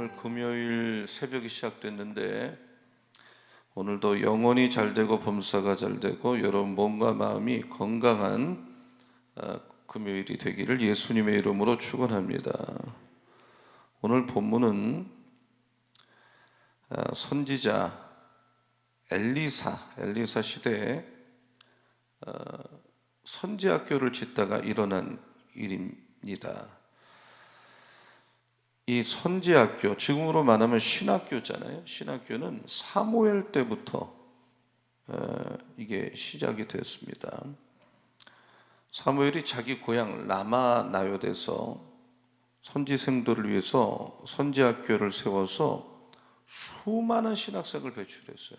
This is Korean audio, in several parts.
오늘 금요일 새벽이 시작됐는데 오늘도 영혼이 잘되고 범사가 잘되고 여러분 몸과 마음이 건강한 금요일이 되기를 예수님의 이름으로 축원합니다. 오늘 본문은 선지자 엘리사 시대에 선지학교를 짓다가 일어난 일입니다. 이 선지학교, 지금으로 말하면 신학교잖아요. 신학교는 사무엘 때부터 이게 시작이 됐습니다. 사무엘이 자기 고향 라마 나요드에서 선지생들을 위해서 선지학교를 세워서 수많은 신학생을 배출했어요.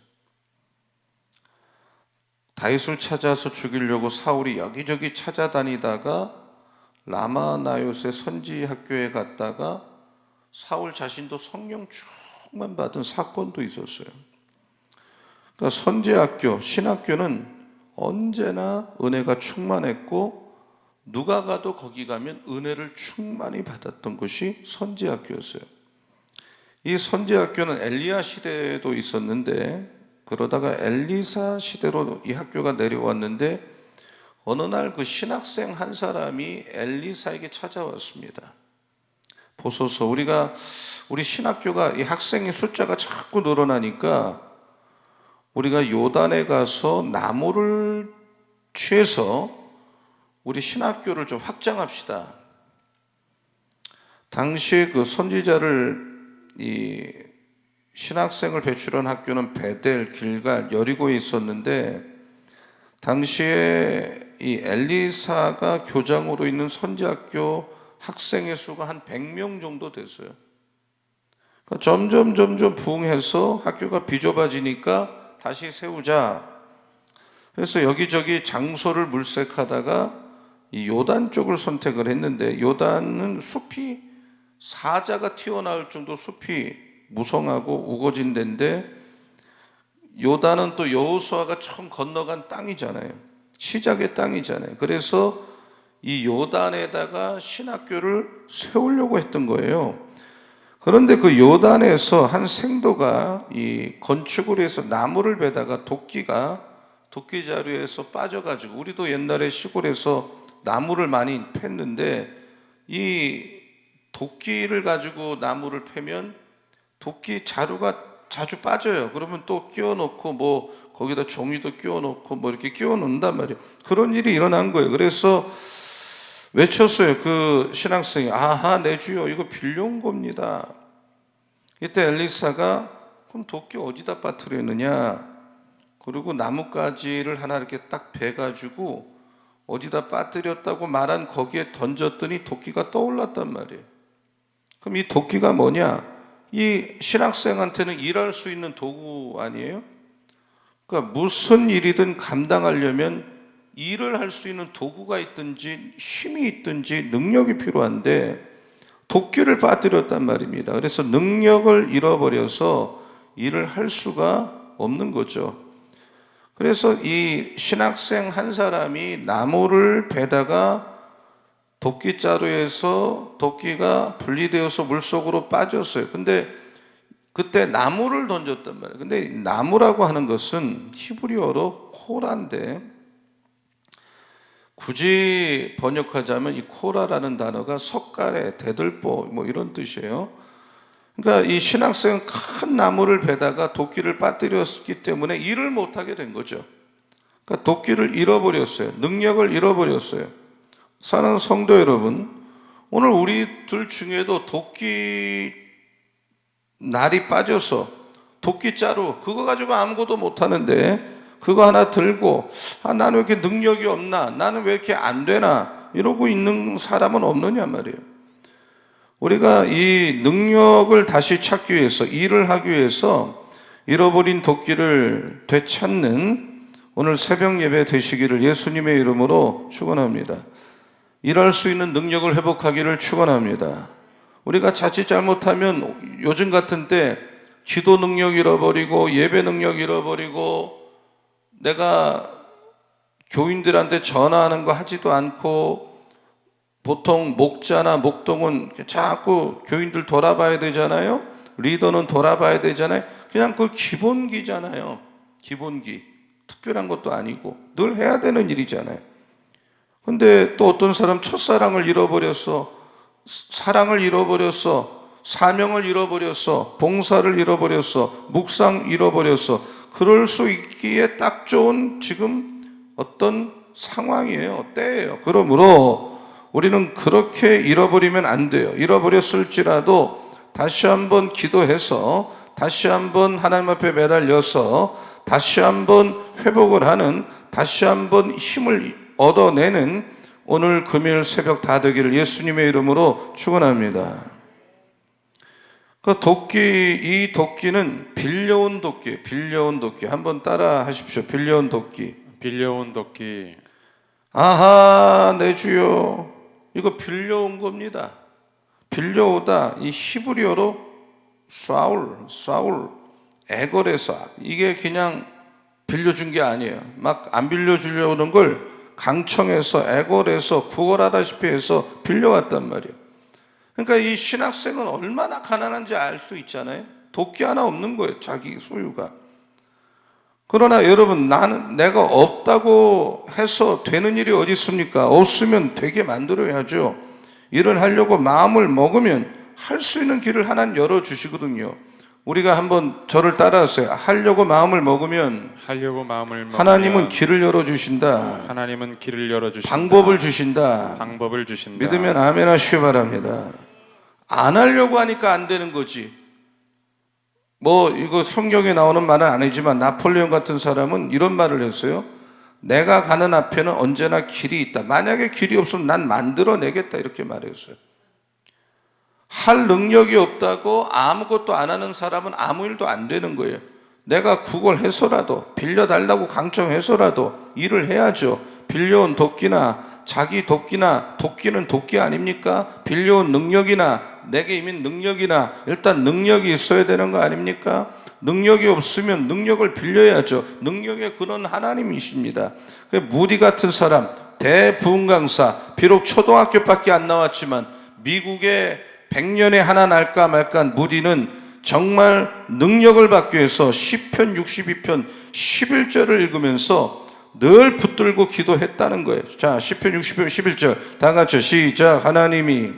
다윗을 찾아서 죽이려고 사울이 여기저기 찾아다니다가 라마 나요드의 선지학교에 갔다가 사울 자신도 성령 충만 받은 사건도 있었어요. 그러니까 선지학교, 신학교는 언제나 은혜가 충만했고 누가 가도 거기 가면 은혜를 충만히 받았던 곳이 선지학교였어요. 이 선지학교는 엘리야 시대에도 있었는데 그러다가 엘리사 시대로 이 학교가 내려왔는데 어느 날 그 신학생 한 사람이 엘리사에게 찾아왔습니다. 보소서, 우리 신학교가 이 학생의 숫자가 자꾸 늘어나니까 우리가 요단에 가서 나무를 취해서 우리 신학교를 좀 확장합시다. 당시에 그 선지자를 이 신학생을 배출한 학교는 베델, 길갈, 여리고에 있었는데 당시에 이 엘리사가 교장으로 있는 선지학교 학생의 수가 한 100명 정도 됐어요. 그러니까 점점 부흥해서 학교가 비좁아지니까 다시 세우자. 그래서 여기저기 장소를 물색하다가 이 요단 쪽을 선택을 했는데 요단은 숲이 사자가 튀어나올 정도 숲이 무성하고 우거진 데인데 요단은 또 여호수아가 처음 건너간 땅이잖아요. 시작의 땅이잖아요. 그래서 이 요단에다가 신학교를 세우려고 했던 거예요. 그런데 그 요단에서 한 생도가 이 건축을 해서 나무를 베다가 도끼 자루에서 빠져가지고, 우리도 옛날에 시골에서 나무를 많이 팼는데 이 도끼를 가지고 나무를 패면 도끼 자루가 자주 빠져요. 그러면 또 끼워 놓고 뭐 거기다 종이도 끼워 놓고 뭐 이렇게 끼워 놓는단 말이에요. 그런 일이 일어난 거예요. 그래서 외쳤어요. 그 신학생이, 아하, 내 주여, 이거 빌려온 겁니다. 이때 엘리사가, 그럼 도끼 어디다 빠뜨렸느냐? 그리고 나뭇가지를 하나 이렇게 딱 베가지고 어디다 빠뜨렸다고 말한 거기에 던졌더니 도끼가 떠올랐단 말이에요. 그럼 이 도끼가 뭐냐? 이 신학생한테는 일할 수 있는 도구 아니에요? 그러니까 무슨 일이든 감당하려면 일을 할 수 있는 도구가 있든지 힘이 있든지 능력이 필요한데 도끼를 빠뜨렸단 말입니다. 그래서 능력을 잃어버려서 일을 할 수가 없는 거죠. 그래서 이 신학생 한 사람이 나무를 베다가 도끼자루에서 도끼가 분리되어서 물속으로 빠졌어요. 근데 그때 나무를 던졌단 말이에요. 근데 나무라고 하는 것은 히브리어로 코라인데 굳이 번역하자면 이 코라라는 단어가 석가래, 대들보 뭐 이런 뜻이에요. 그러니까 이 신학생은 큰 나무를 베다가 도끼를 빠뜨렸기 때문에 일을 못하게 된 거죠. 그러니까 도끼를 잃어버렸어요. 능력을 잃어버렸어요. 사랑하는 성도 여러분, 오늘 우리들 중에도 도끼 날이 빠져서 도끼자루 그거 가지고 아무것도 못하는데 그거 하나 들고 나는 왜 이렇게 능력이 없나, 나는 왜 이렇게 안 되나 이러고 있는 사람은 없느냐 말이에요. 우리가 이 능력을 다시 찾기 위해서, 일을 하기 위해서 잃어버린 도끼를 되찾는 오늘 새벽 예배 되시기를 예수님의 이름으로 축원합니다. 일할 수 있는 능력을 회복하기를 축원합니다. 우리가 자칫 잘못하면 요즘 같은 때 기도 능력 잃어버리고 예배 능력 잃어버리고 내가 교인들한테 전화하는 거 하지도 않고 보통 목자나 목동은 자꾸 교인들 돌아봐야 되잖아요. 리더는 돌아봐야 되잖아요. 그냥 그 기본기잖아요. 기본기. 특별한 것도 아니고 늘 해야 되는 일이잖아요. 근데 또 어떤 사람 첫사랑을 잃어버렸어. 사랑을 잃어버렸어. 사명을 잃어버렸어. 봉사를 잃어버렸어. 묵상 잃어버렸어. 그럴 수 있기에 딱 좋은 지금 어떤 상황이에요. 때예요. 그러므로 우리는 그렇게 잃어버리면 안 돼요. 잃어버렸을지라도 다시 한번 기도해서 다시 한번 하나님 앞에 매달려서 다시 한번 회복을 하는, 다시 한번 힘을 얻어내는 오늘 금요일 새벽 다 되기를 예수님의 이름으로 축원합니다. 그 도끼, 이 도끼는 빌려온 도끼, 빌려온 도끼. 한번 따라 하십시오. 빌려온 도끼. 빌려온 도끼. 아하, 내 주여. 이거 빌려온 겁니다. 빌려오다. 이 히브리어로 사울, 애걸에서. 이게 그냥 빌려준 게 아니에요. 막 안 빌려주려는 걸 강청에서, 애걸에서, 구걸하다시피 해서 빌려왔단 말이에요. 그러니까 이 신학생은 얼마나 가난한지 알 수 있잖아요. 도끼 하나 없는 거예요. 자기 소유가. 그러나 여러분, 내가 없다고 해서 되는 일이 어디 있습니까? 없으면 되게 만들어야죠. 일을 하려고 마음을 먹으면 할 수 있는 길을 하나님 열어주시거든요. 우리가 한번 저를 따라하세요. 하려고 마음을 먹으면 하나님은 길을 열어주신다. 하나님은 길을 열어주신다. 방법을 주신다. 방법을 주신다. 믿으면 아멘 하시기 바랍니다. 안 하려고 하니까 안 되는 거지. 뭐 이거 성경에 나오는 말은 아니지만 나폴레옹 같은 사람은 이런 말을 했어요. 내가 가는 앞에는 언제나 길이 있다. 만약에 길이 없으면 난 만들어내겠다. 이렇게 말했어요. 할 능력이 없다고 아무것도 안 하는 사람은 아무 일도 안 되는 거예요. 내가 구걸해서라도 빌려달라고 강청해서라도 일을 해야죠. 빌려온 도끼나 자기 도끼나, 도끼는 도끼 아닙니까? 빌려온 능력이나 내게 이미 능력이나 일단 능력이 있어야 되는 거 아닙니까? 능력이 없으면 능력을 빌려야죠. 능력의 근원 하나님이십니다. 무디 같은 사람, 대부흥강사, 비록 초등학교밖에 안 나왔지만 미국의 100년에 하나 날까 말까한 무디는 정말 능력을 받기 위해서 시편 62편 11절을 읽으면서 늘 붙들고 기도했다는 거예요. 자, 시편 60편 11절 다 같이 시작. 하나님이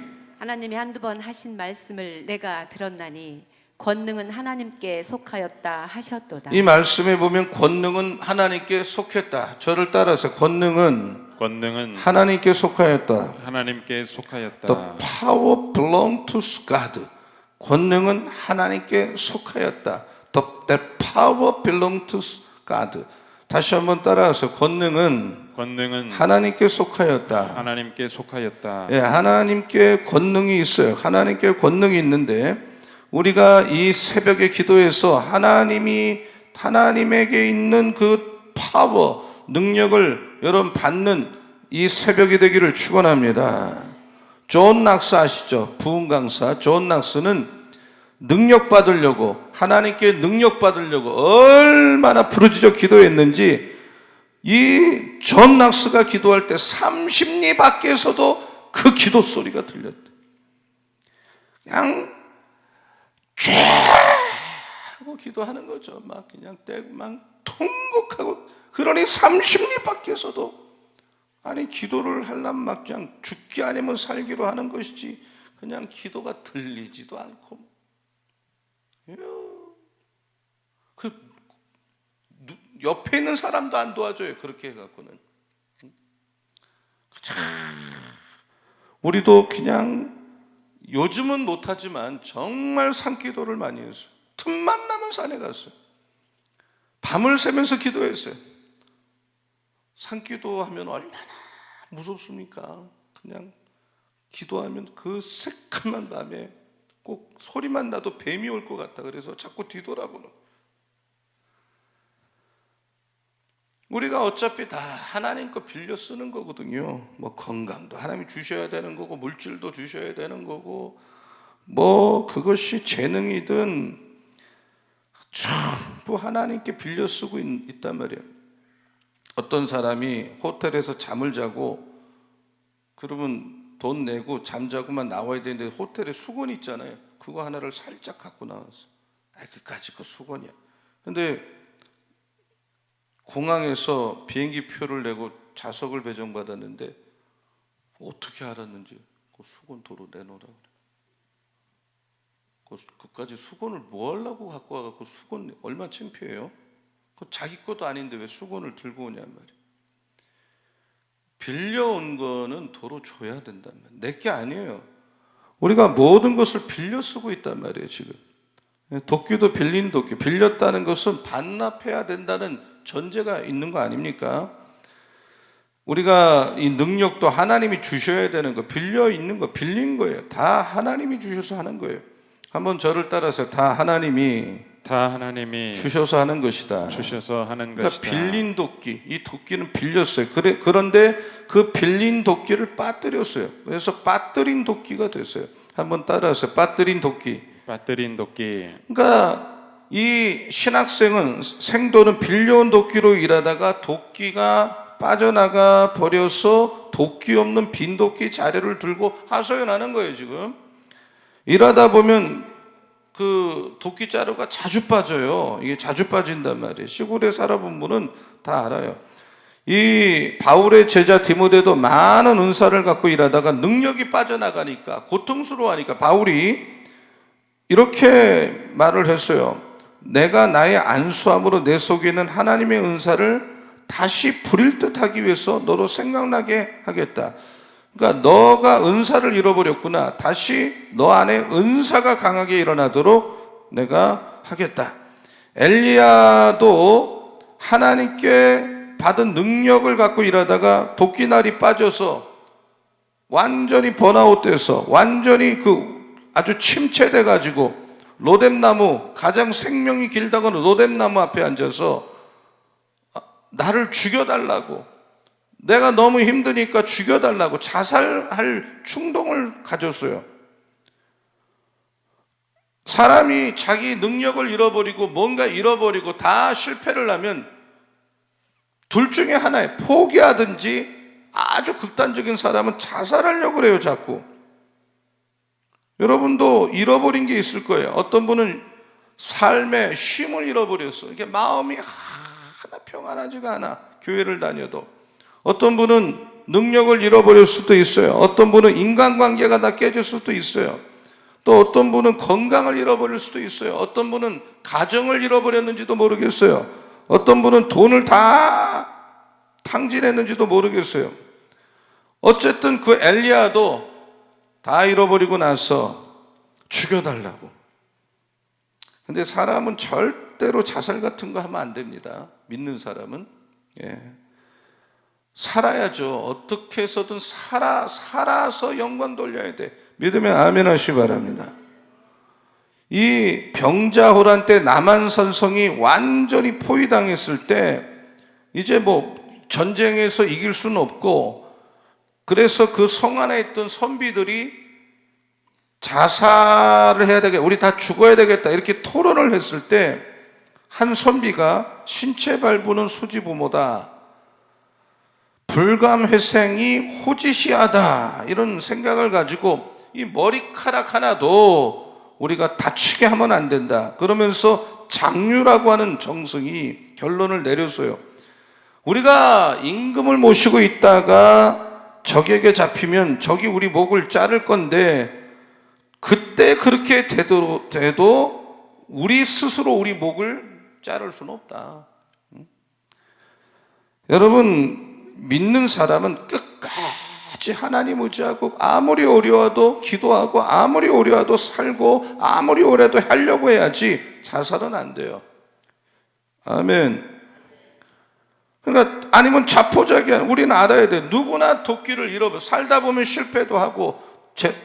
한두 번 하신 말씀을 내가 들었나니 권능은 하나님께 속하였다 하셨도다. 이 말씀에 보면 권능은 하나님께 속했다. 저를 따라서 권능은 하나님께 속하였다. 하나님께 속하였다. The power belongs to God. 권능은 하나님께 속하였다. The power belongs to God. 다시 한번 따라서 권능은 하나님께 속하였다. 하나님께 속하였다. 예, 하나님께 권능이 있어요. 하나님께 권능이 있는데 우리가 이 새벽에 기도해서 하나님에게 있는 그 파워, 능력을 여러분 받는 이 새벽이 되기를 축원합니다. 존 낙스 아시죠? 부흥 강사 존 낙스는 능력 받으려고, 하나님께 능력 받으려고 얼마나 부르짖어 기도했는지 이 존 낙스가 기도할 때 30리 밖에서도 그 기도 소리가 들렸대. 그냥 쫙 하고 기도하는 거죠. 막 그냥 떼고 막 통곡하고. 그러니 30리 밖에서도 아니 기도를 하려면 막 그냥 죽기 아니면 살기로 하는 것이지 그냥 기도가 들리지도 않고. 그 옆에 있는 사람도 안 도와줘요. 그렇게 해갖고는. 우리도 그냥 요즘은 못하지만 정말 산기도를 많이 했어요. 틈만 나면 산에 갔어요. 밤을 새면서 기도했어요. 산기도하면 얼마나 무섭습니까? 그냥 기도하면 그 새까만 밤에 꼭 소리만 나도 뱀이 올 것 같다. 그래서 자꾸 뒤돌아보는. 우리가 어차피 다 하나님 거 빌려 쓰는 거거든요. 뭐 건강도 하나님이 주셔야 되는 거고, 물질도 주셔야 되는 거고, 뭐 그것이 재능이든 전부 하나님께 빌려 쓰고 있단 말이에요. 어떤 사람이 호텔에서 잠을 자고 그러면 돈 내고 잠자고만 나와야 되는데 호텔에 수건 있잖아요. 그거 하나를 살짝 갖고 나왔어. 그까짓 거 수건이야. 근데 공항에서 비행기 표를 내고 좌석을 배정받았는데 어떻게 알았는지 그 수건 도로 내놓으라 그래. 그까지 수건을 뭐 하려고 갖고 와갖고 수건 얼마 창피해요? 그 자기 것도 아닌데 왜 수건을 들고 오냔 말이야. 빌려온 거는 도로 줘야 된단 말이야. 내게 아니에요. 우리가 모든 것을 빌려 쓰고 있단 말이에요 지금. 도끼도 빌린 도끼. 빌렸다는 것은 반납해야 된다는 전제가 있는 거 아닙니까? 우리가 이 능력도 하나님이 주셔야 되는 거, 빌려 있는 거, 빌린 거예요. 다 하나님이 주셔서 하는 거예요. 한번 저를 따라서 다 하나님이 주셔서 하는 것이다. 주셔서 하는 그러니까 것이다. 빌린 도끼, 이 도끼는 빌렸어요. 그런데 그 빌린 도끼를 빠뜨렸어요. 그래서 빠뜨린 도끼가 됐어요. 한번 따라서 빠뜨린 도끼. 빠뜨린 도끼. 그러니까 이 신학생은 생도는 빌려온 도끼로 일하다가 도끼가 빠져나가 버려서 도끼 없는 빈 도끼 자료를 들고 하소연하는 거예요 지금. 일하다 보면 그 도끼 자루가 자주 빠져요. 이게 자주 빠진단 말이에요. 시골에 살아본 분은 다 알아요. 이 바울의 제자 디모데도 많은 은사를 갖고 일하다가 능력이 빠져나가니까 고통스러워하니까 바울이 이렇게 말을 했어요. 내가 나의 안수함으로 내 속에 있는 하나님의 은사를 다시 부릴 듯 하기 위해서 너로 생각나게 하겠다. 그러니까 너가 은사를 잃어버렸구나. 다시 너 안에 은사가 강하게 일어나도록 내가 하겠다. 엘리야도 하나님께 받은 능력을 갖고 일하다가 도끼날이 빠져서 완전히 번아웃돼서 완전히 아주 침체돼 가지고 로뎀나무, 가장 생명이 길다고 하는 로뎀나무 앞에 앉아서 나를 죽여달라고, 내가 너무 힘드니까 죽여달라고 자살할 충동을 가졌어요. 사람이 자기 능력을 잃어버리고 뭔가 잃어버리고 다 실패를 하면 둘 중에 하나에 포기하든지, 아주 극단적인 사람은 자살하려고 그래요 자꾸. 여러분도 잃어버린 게 있을 거예요. 어떤 분은 삶의 쉼을 잃어버렸어. 이게 마음이 하나 평안하지가 않아. 교회를 다녀도. 어떤 분은 능력을 잃어버릴 수도 있어요. 어떤 분은 인간관계가 다 깨질 수도 있어요. 또 어떤 분은 건강을 잃어버릴 수도 있어요. 어떤 분은 가정을 잃어버렸는지도 모르겠어요. 어떤 분은 돈을 다 탕진했는지도 모르겠어요. 어쨌든 그 엘리야도 다 잃어버리고 나서 죽여달라고. 근데 사람은 절대로 자살 같은 거 하면 안 됩니다. 믿는 사람은. 살아야죠. 어떻게 해서든 살아서 영광 돌려야 돼. 믿으면 아멘 하시기 바랍니다. 이 병자호란 때 남한산성이 완전히 포위당했을 때 이제 뭐 전쟁에서 이길 수는 없고, 그래서 그 성 안에 있던 선비들이 자살을 해야 되겠다, 우리 다 죽어야 되겠다, 이렇게 토론을 했을 때 한 선비가 신체 발부는 수지부모다, 불감회생이 호지시하다, 이런 생각을 가지고 이 머리카락 하나도 우리가 다치게 하면 안 된다, 그러면서 장류라고 하는 정승이 결론을 내렸어요. 우리가 임금을 모시고 있다가 적에게 잡히면 적이 우리 목을 자를 건데, 그때 그렇게 돼도 우리 스스로 우리 목을 자를 수는 없다. 여러분, 믿는 사람은 끝까지 하나님 의지하고 아무리 어려워도 기도하고 아무리 어려워도 살고 아무리 어려워도 하려고 해야지 자살은 안 돼요. 아멘. 그러니까 아니면 자포자기야. 우리는 알아야 돼. 누구나 도끼를 잃어버려. 살다 보면 실패도 하고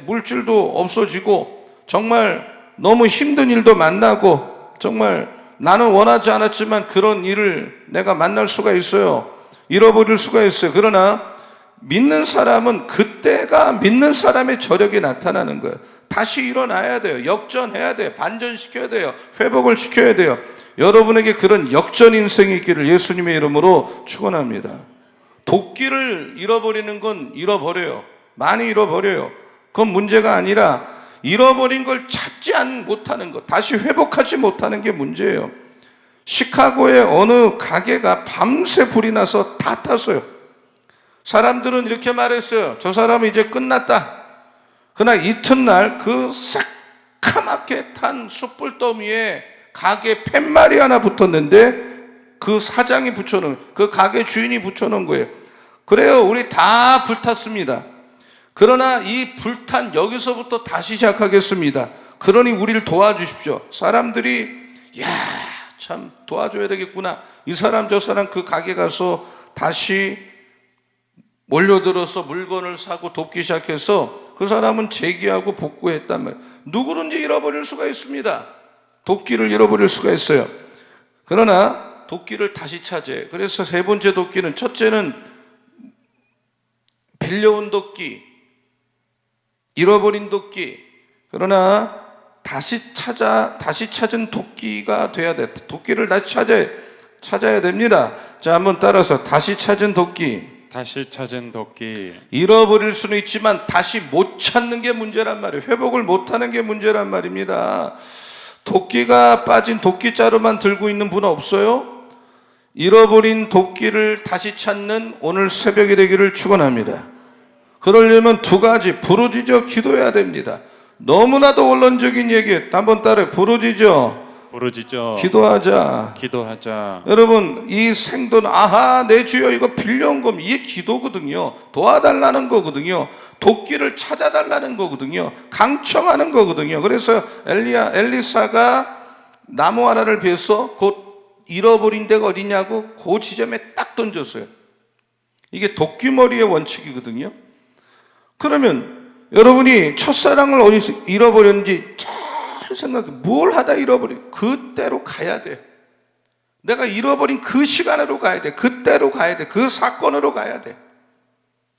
물질도 없어지고 정말 너무 힘든 일도 만나고, 정말 나는 원하지 않았지만 그런 일을 내가 만날 수가 있어요. 잃어버릴 수가 있어요. 그러나 믿는 사람은 그때가 믿는 사람의 저력이 나타나는 거예요. 다시 일어나야 돼요. 역전해야 돼요. 반전시켜야 돼요. 회복을 시켜야 돼요. 여러분에게 그런 역전 인생이 있기를 예수님의 이름으로 축원합니다. 도끼를 잃어버리는 건 잃어버려요. 많이 잃어버려요. 그건 문제가 아니라 잃어버린 걸 찾지 못하는 것, 다시 회복하지 못하는 게 문제예요. 시카고의 어느 가게가 밤새 불이 나서 다 탔어요. 사람들은 이렇게 말했어요. 저 사람은 이제 끝났다. 그러나 이튿날 그 새카맣게 탄 숯불 더미에 가게 팻말이 하나 붙었는데 그 사장이 붙여놓은, 그 가게 주인이 붙여놓은 거예요. 그래요, 우리 다 불탔습니다. 그러나 이 불탄 여기서부터 다시 시작하겠습니다. 그러니 우리를 도와주십시오. 사람들이 야, 참 도와줘야 되겠구나. 이 사람 저 사람 그 가게 가서 다시 몰려들어서 물건을 사고 돕기 시작해서 그 사람은 재기하고 복구했단 말이에요. 누구든지 잃어버릴 수가 있습니다. 도끼를 잃어버릴 수가 있어요. 그러나 도끼를 다시 찾아요. 그래서 세 번째 도끼는, 첫째는 빌려온 도끼, 잃어버린 도끼. 그러나 다시 찾은 도끼가 돼야 돼. 도끼를 다시 찾아야 됩니다. 자, 한번 따라서 다시 찾은 도끼. 다시 찾은 도끼. 잃어버릴 수는 있지만 다시 못 찾는 게 문제란 말이에요. 회복을 못하는 게 문제란 말입니다. 도끼가 빠진 도끼자루만 들고 있는 분 없어요? 잃어버린 도끼를 다시 찾는 오늘 새벽이 되기를 축원합니다. 그러려면 두 가지, 부르짖어 기도해야 됩니다. 너무나도 원론적인 얘기, 한번 따라해. 부르짖어 기도하자. 여러분, 이 생돈, 아하, 내 주여, 이거 빌려온 겁니다. 이게 기도거든요. 도와달라는 거거든요. 도끼를 찾아달라는 거거든요. 강청하는 거거든요. 그래서 엘리사가 나무 하나를 베서 곧 잃어버린 데가 어디냐고 그 지점에 딱 던졌어요. 이게 도끼머리의 원칙이거든요. 그러면 여러분이 첫사랑을 어디서 잃어버렸는지 잘 생각해. 뭘 하다 잃어버린, 그때로 가야 돼. 내가 잃어버린 그 시간으로 가야 돼. 그때로 가야 돼. 그 사건으로 가야 돼.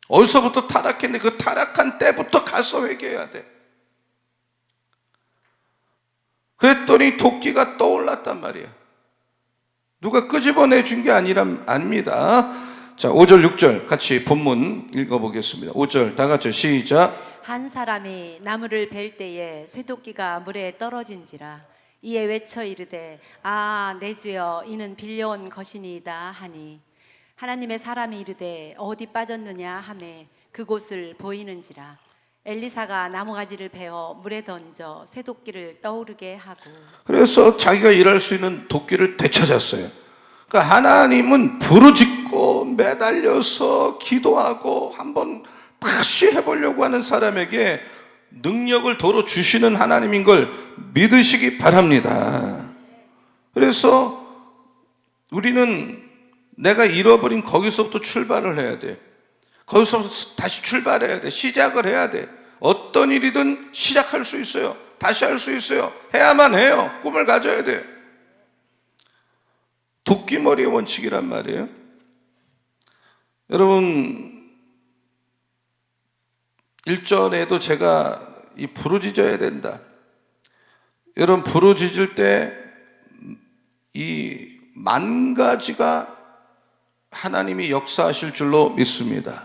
어디서부터 타락했는데 그 타락한 때부터 가서 회개해야 돼. 그랬더니 도끼가 떠올랐단 말이야. 누가 끄집어내 준 게 아닙니다. 자, 5절 6절 같이 본문 읽어보겠습니다. 5절 다 같이 시작. 한 사람이 나무를 벨 때에 쇠도끼가 물에 떨어진지라. 이에 외쳐 이르되, 아, 내 주여, 이는 빌려온 것이니이다 하니, 하나님의 사람이 이르되 어디 빠졌느냐 하매 그곳을 보이는지라. 엘리사가 나무가지를 베어 물에 던져 쇠도끼를 떠오르게 하고. 그래서 자기가 일할 수 있는 도끼를 되찾았어요. 그러니까 하나님은 부르짖고 매달려서 기도하고 한번 다시 해보려고 하는 사람에게 능력을 도로 주시는 하나님인 걸 믿으시기 바랍니다. 그래서 우리는 내가 잃어버린 거기서부터 출발을 해야 돼. 거기서부터 다시 출발해야 돼. 시작을 해야 돼. 어떤 일이든 시작할 수 있어요. 다시 할 수 있어요. 해야만 해요. 꿈을 가져야 돼. 도끼머리의 원칙이란 말이에요. 여러분, 1절에도 제가 이 부르짖어야 된다. 여러분, 부르짖을 때 이 만 가지가 하나님이 역사하실 줄로 믿습니다.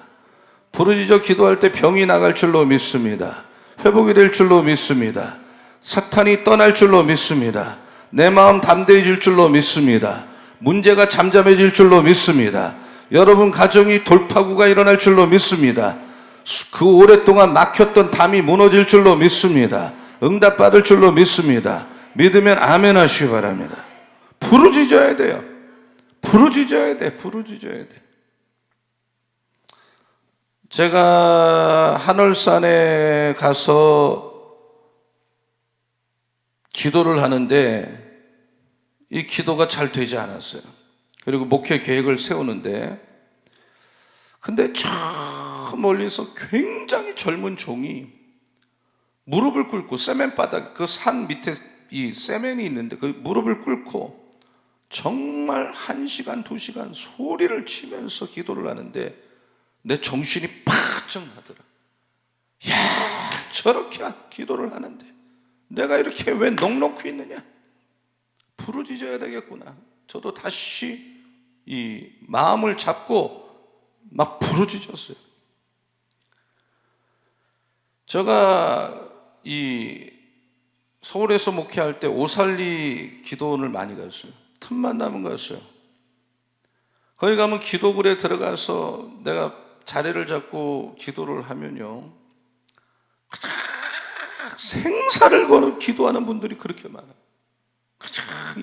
부르짖어 기도할 때 병이 나갈 줄로 믿습니다. 회복이 될 줄로 믿습니다. 사탄이 떠날 줄로 믿습니다. 내 마음 담대해질 줄로 믿습니다. 문제가 잠잠해질 줄로 믿습니다. 여러분 가정이 돌파구가 일어날 줄로 믿습니다. 그 오랫동안 막혔던 담이 무너질 줄로 믿습니다. 응답받을 줄로 믿습니다. 믿으면 아멘 하시기 바랍니다. 부르짖어야 돼요. 부르짖어야 돼. 제가 한월산에 가서 기도를 하는데 이 기도가 잘 되지 않았어요. 그리고 목회 계획을 세우는데, 근데 저 멀리서 굉장히 젊은 종이 무릎을 꿇고 세멘 바닥, 그 산 밑에 이 세멘이 있는데 그 무릎을 꿇고 정말 1시간, 2시간 소리를 치면서 기도를 하는데 내 정신이 파정 나더라. 야, 저렇게 기도를 하는데 내가 이렇게 왜 넋놓고 있느냐? 부르짖어야 되겠구나. 저도 다시 이 마음을 잡고 막 부르짖었어요. 제가 이 서울에서 목회할 때 오살리 기도원을 많이 갔어요. 틈만 나면 갔어요. 거기 가면 기도굴에 들어가서 내가 자리를 잡고 기도를 하면요, 생사를 거는 기도하는 분들이 그렇게 많아요.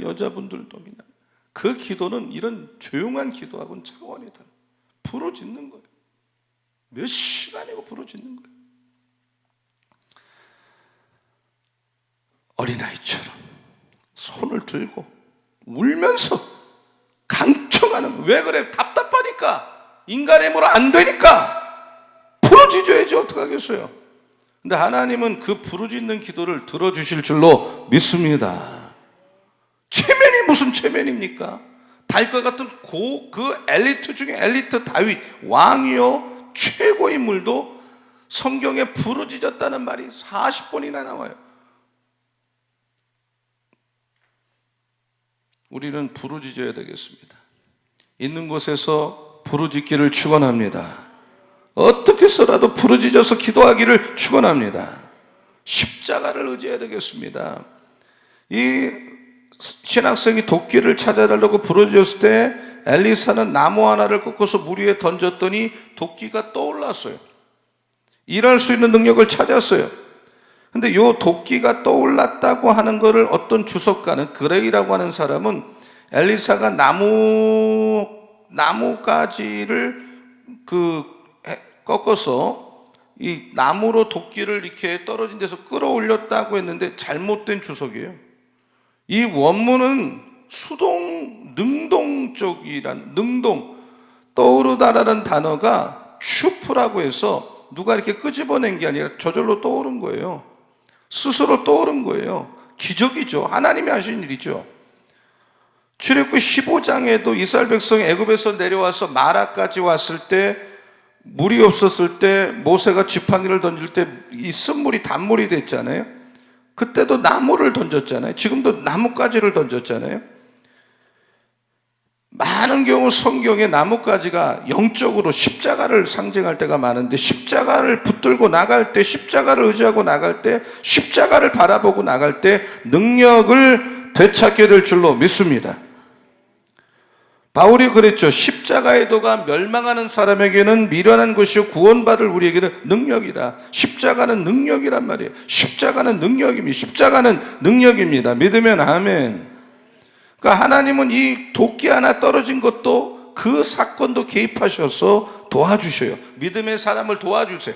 여자분들도 그냥 그 기도는 이런 조용한 기도하고는 차원이 달라요. 부르짖는 거예요. 몇 시간이고 부르짖는 거예요. 어린아이처럼 손을 들고 울면서 강청하는 거예요. 왜 그래? 답답하니까. 인간의 힘으로 안 되니까 부르짖어야지 어떡하겠어요. 근데 하나님은 그 부르짖는 기도를 들어주실 줄로 믿습니다. 체면이 무슨 체면입니까? 다윗과 같은 그 엘리트 중에 엘리트 다윗, 왕이요 최고 인물도 성경에 부르짖었다는 말이 40번이나 나와요. 우리는 부르짖어야 되겠습니다. 있는 곳에서 부르짖기를 축원합니다. 어떻게 해서라도 부르짖어서 기도하기를 축원합니다. 십자가를 의지해야 되겠습니다. 이 신학생이 도끼를 찾아달라고 부르짖었을 때 엘리사는 나무 하나를 꺾어서 물 위에 던졌더니 도끼가 떠올랐어요. 일할 수 있는 능력을 찾았어요. 근데 요 도끼가 떠올랐다고 하는 것을 어떤 주석가는, 그레이라고 하는 사람은 엘리사가 나무가지를 꺾어서 이 나무로 도끼를 이렇게 떨어진 데서 끌어올렸다고 했는데 잘못된 주석이에요. 이 원문은 수동, 능동 쪽이란, 능동, 떠오르다라는 단어가 슈프라고 해서 누가 이렇게 끄집어낸 게 아니라 저절로 떠오른 거예요. 스스로 떠오른 거예요. 기적이죠. 하나님이 하신 일이죠. 출애굽기 15장에도 이스라엘 백성이 애굽에서 내려와서 마라까지 왔을 때 물이 없었을 때 모세가 지팡이를 던질 때 이 쓴물이 단물이 됐잖아요. 그때도 나무를 던졌잖아요. 지금도 나뭇가지를 던졌잖아요. 많은 경우 성경에 나뭇가지가 영적으로 십자가를 상징할 때가 많은데, 십자가를 붙들고 나갈 때, 십자가를 의지하고 나갈 때, 십자가를 바라보고 나갈 때 능력을 되찾게 될 줄로 믿습니다. 바울이 그랬죠. 십자가의 도가 멸망하는 사람에게는 미련한 것이요 구원받을 우리에게는 능력이다. 십자가는 능력이란 말이에요. 십자가는 능력입니다. 십자가는 능력입니다. 믿으면 아멘. 그러니까 하나님은 이 도끼 하나 떨어진 것도 그 사건도 개입하셔서 도와주셔요. 믿음의 사람을 도와주세요.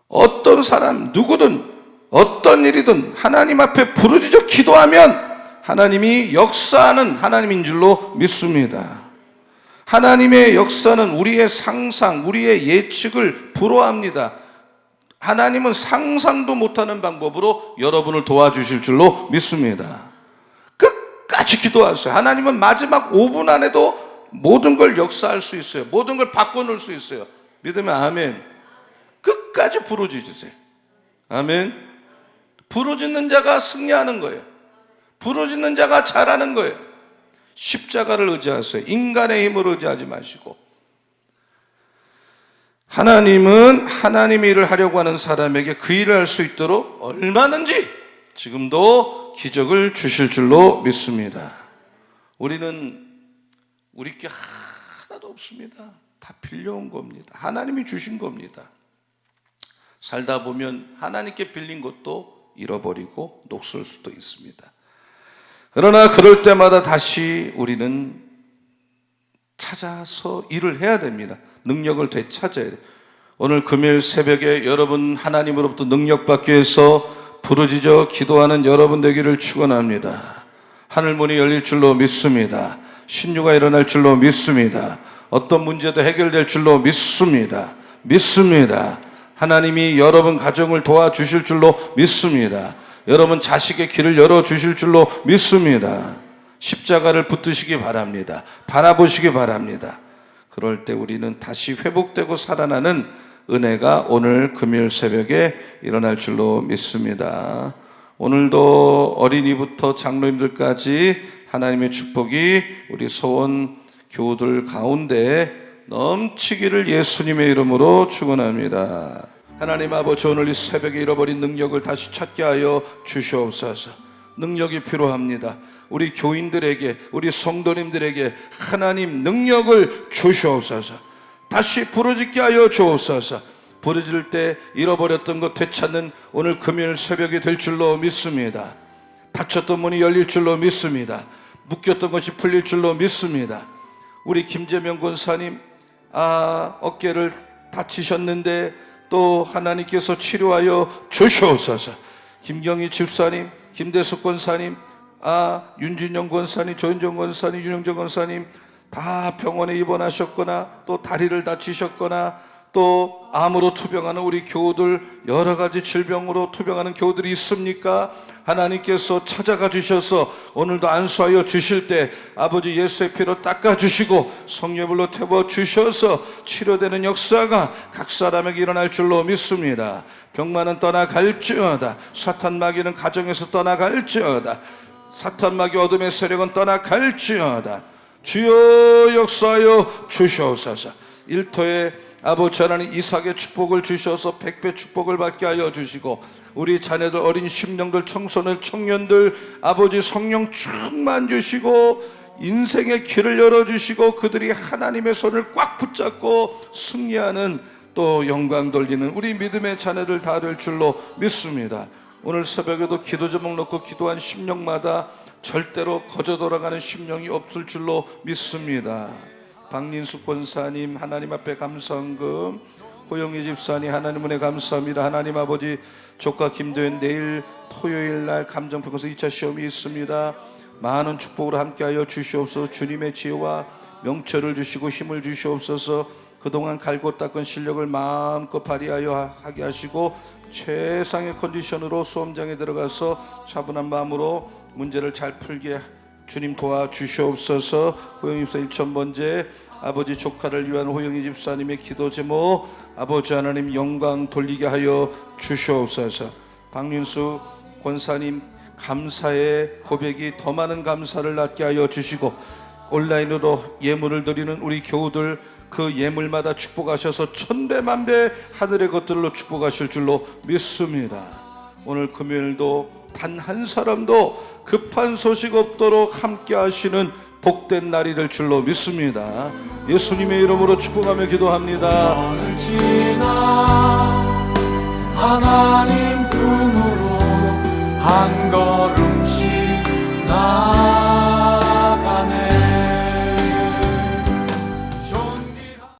어떤 사람, 누구든 어떤 일이든 하나님 앞에 부르짖어 기도하면 하나님이 역사하는 하나님인 줄로 믿습니다. 하나님의 역사는 우리의 상상, 우리의 예측을 불허합니다. 하나님은 상상도 못하는 방법으로 여러분을 도와주실 줄로 믿습니다. 끝까지 기도하세요. 하나님은 마지막 5분 안에도 모든 걸 역사할 수 있어요. 모든 걸 바꿔놓을 수 있어요. 믿으면 아멘. 끝까지 부르짖으세요. 아멘. 부르짖는 자가 승리하는 거예요. 부르짖는 자가 잘하는 거예요. 십자가를 의지하세요. 인간의 힘을 의지하지 마시고. 하나님은 하나님의 일을 하려고 하는 사람에게 그 일을 할 수 있도록 얼마든지 지금도 기적을 주실 줄로 믿습니다. 우리는 우리 게 하나도 없습니다. 다 빌려온 겁니다. 하나님이 주신 겁니다. 살다 보면 하나님께 빌린 것도 잃어버리고 녹슬 수도 있습니다. 그러나 그럴 때마다 다시 우리는 찾아서 일을 해야 됩니다. 능력을 되찾아야 돼요. 오늘 금요일 새벽에 여러분 하나님으로부터 능력받기 위해서 부르짖어 기도하는 여러분 되기를 축원합니다. 하늘문이 열릴 줄로 믿습니다. 신유가 일어날 줄로 믿습니다. 어떤 문제도 해결될 줄로 믿습니다. 믿습니다. 하나님이 여러분 가정을 도와주실 줄로 믿습니다. 여러분 자식의 길을 열어주실 줄로 믿습니다. 십자가를 붙드시기 바랍니다. 바라보시기 바랍니다. 그럴 때 우리는 다시 회복되고 살아나는 은혜가 오늘 금요일 새벽에 일어날 줄로 믿습니다. 오늘도 어린이부터 장로님들까지 하나님의 축복이 우리 소원 교우들 가운데 넘치기를 예수님의 이름으로 축원합니다. 하나님 아버지, 오늘 이 새벽에 잃어버린 능력을 다시 찾게 하여 주시옵소서. 능력이 필요합니다. 우리 교인들에게, 우리 성도님들에게 하나님 능력을 주시옵소서. 다시 부르짖게 하여 주옵소서. 부르짖을 때 잃어버렸던 것 되찾는 오늘 금요일 새벽이 될 줄로 믿습니다. 닫혔던 문이 열릴 줄로 믿습니다. 묶였던 것이 풀릴 줄로 믿습니다. 우리 김재명 권사님, 어깨를 다치셨는데 또 하나님께서 치료하여 주시옵소서. 김경희 집사님, 김대숙 권사님, 윤진영 권사님, 조현정 권사님, 윤영정 권사님 다 병원에 입원하셨거나 또 다리를 다치셨거나 또 암으로 투병하는 우리 교우들, 여러 가지 질병으로 투병하는 교우들이 있습니까? 하나님께서 찾아가 주셔서 오늘도 안수하여 주실 때 아버지 예수의 피로 닦아주시고 성령불로 태워 주셔서 치료되는 역사가 각 사람에게 일어날 줄로 믿습니다. 병만은 떠나갈지어다. 사탄 마귀는 가정에서 떠나갈지어다. 사탄 마귀 어둠의 세력은 떠나갈지어다. 주여 역사하여 주시옵소서. 일터에 아버지 하나님 이삭의 축복을 주셔서 100배 축복을 받게 하여 주시고 우리 자녀들, 어린 심령들, 청소년, 청년들 아버지 성령 충만 주시고 인생의 길을 열어주시고 그들이 하나님의 손을 꽉 붙잡고 승리하는 또 영광 돌리는 우리 믿음의 자녀들 다 될 줄로 믿습니다. 오늘 새벽에도 기도 제목 놓고 기도한 심령마다 절대로 거저 돌아가는 심령이 없을 줄로 믿습니다. 박민수 권사님 하나님 앞에 감사헌금, 호영희 집사님 하나님 은혜 감사합니다. 하나님 아버지, 조카 김도현 내일 토요일 날 감정평가서 2차 시험이 있습니다. 많은 축복으로 함께하여 주시옵소서. 주님의 지혜와 명철을 주시고 힘을 주시옵소서. 그동안 갈고 닦은 실력을 마음껏 발휘하여 하게 하시고 최상의 컨디션으로 수험장에 들어가서 차분한 마음으로 문제를 잘 풀게 주님 도와주시옵소서. 호영희 집사 1,000번째 아버지 조카를 위한 호영희 집사님의 기도 제목, 아버지 하나님 영광 돌리게 하여 주시옵소서. 박윤수 권사님 감사의 고백이 더 많은 감사를 낳게 하여 주시고 온라인으로 예물을 드리는 우리 교우들 그 예물마다 축복하셔서 천배만배 하늘의 것들로 축복하실 줄로 믿습니다. 오늘 금요일도 단 한 사람도 급한 소식 없도록 함께 하시는 복된 날이 될 줄로 믿습니다. 예수님의 이름으로 축복하며 기도합니다.